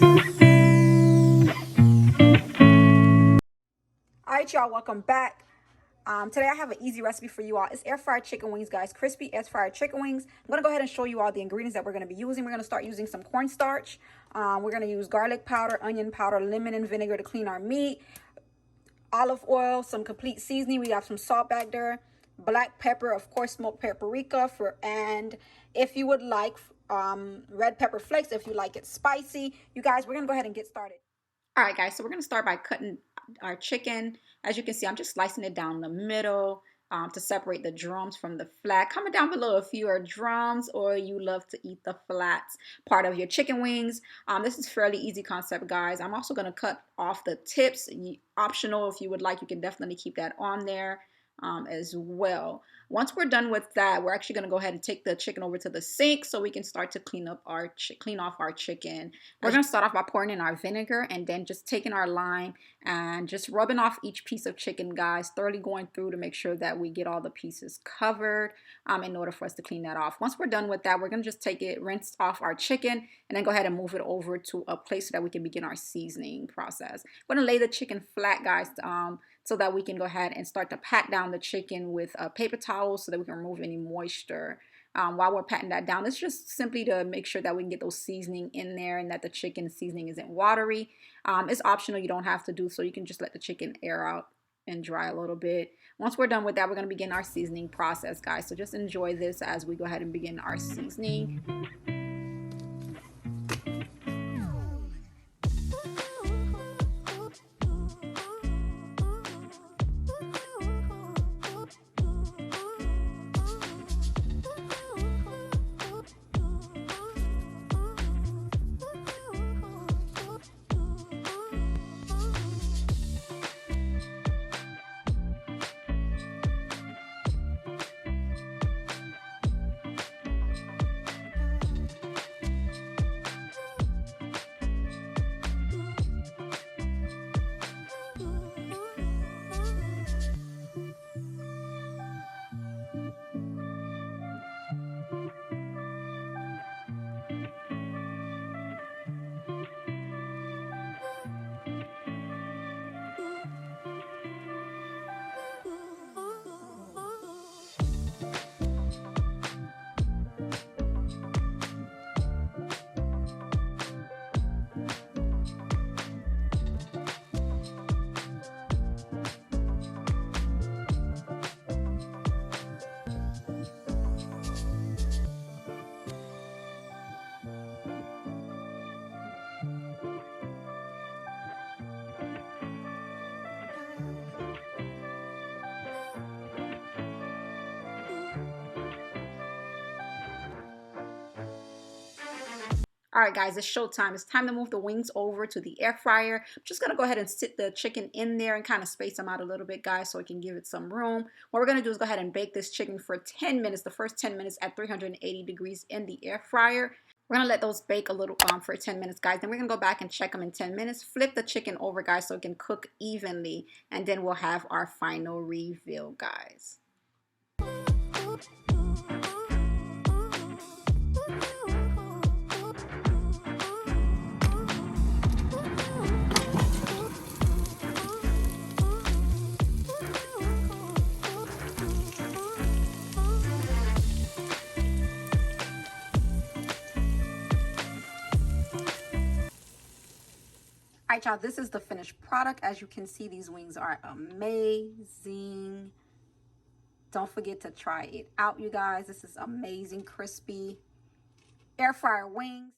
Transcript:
All right, y'all, welcome back. Today I have an easy recipe for you all. It's air fried chicken wings, guys. Crispy air fried chicken wings. I'm gonna go ahead and show you all the ingredients that we're gonna be using. We're gonna start using some cornstarch. We're gonna use garlic powder, onion powder, lemon and vinegar to clean our meat, olive oil, some complete seasoning. We have some salt back there, black pepper, of course, smoked paprika and if you would like red pepper flakes, if you like it spicy. You guys, we're gonna go ahead and get started. All right, guys, so we're gonna start by cutting our chicken. As you can see, I'm just slicing it down the middle to separate the drums from the flat. Comment down below if you are drums or you love to eat the flats part of your chicken wings. This is fairly easy concept, guys. I'm also gonna cut off the tips. Optional, if you would like, you can definitely keep that on there as well. Once we're done with that, we're actually going to go ahead and take the chicken over to the sink so we can start to clean off our chicken. We're going to start off by pouring in our vinegar and then just taking our lime and just rubbing off each piece of chicken, guys, thoroughly going through to make sure that we get all the pieces covered in order for us to clean that off. Once we're done with that, we're going to just take it, rinse off our chicken, and then go ahead and move it over to a place so that we can begin our seasoning process. We're going to lay the chicken flat, guys, so that we can go ahead and start to pat down the chicken with a paper towel so that we can remove any moisture. While we're patting that down, it's just simply to make sure that we can get those seasoning in there and that the chicken seasoning isn't watery. It's optional, you don't have to do so. You can just let the chicken air out and dry a little bit. Once we're done with that, we're going to begin our seasoning process, guys. So just enjoy this as we go ahead and begin our seasoning. All right, guys, it's showtime. It's time to move the wings over to the air fryer. I'm just going to go ahead and sit the chicken in there and kind of space them out a little bit, guys, so it can give it some room. What we're going to do is go ahead and bake this chicken for 10 minutes, the first 10 minutes at 380 degrees in the air fryer. We're going to let those bake a little for 10 minutes, guys. Then we're going to go back and check them in 10 minutes. Flip the chicken over, guys, so it can cook evenly. And then we'll have our final reveal, guys. All right, y'all, this is the finished product. As you can see, these wings are amazing. Don't forget to try it out, you guys. This is amazing, crispy air fryer wings.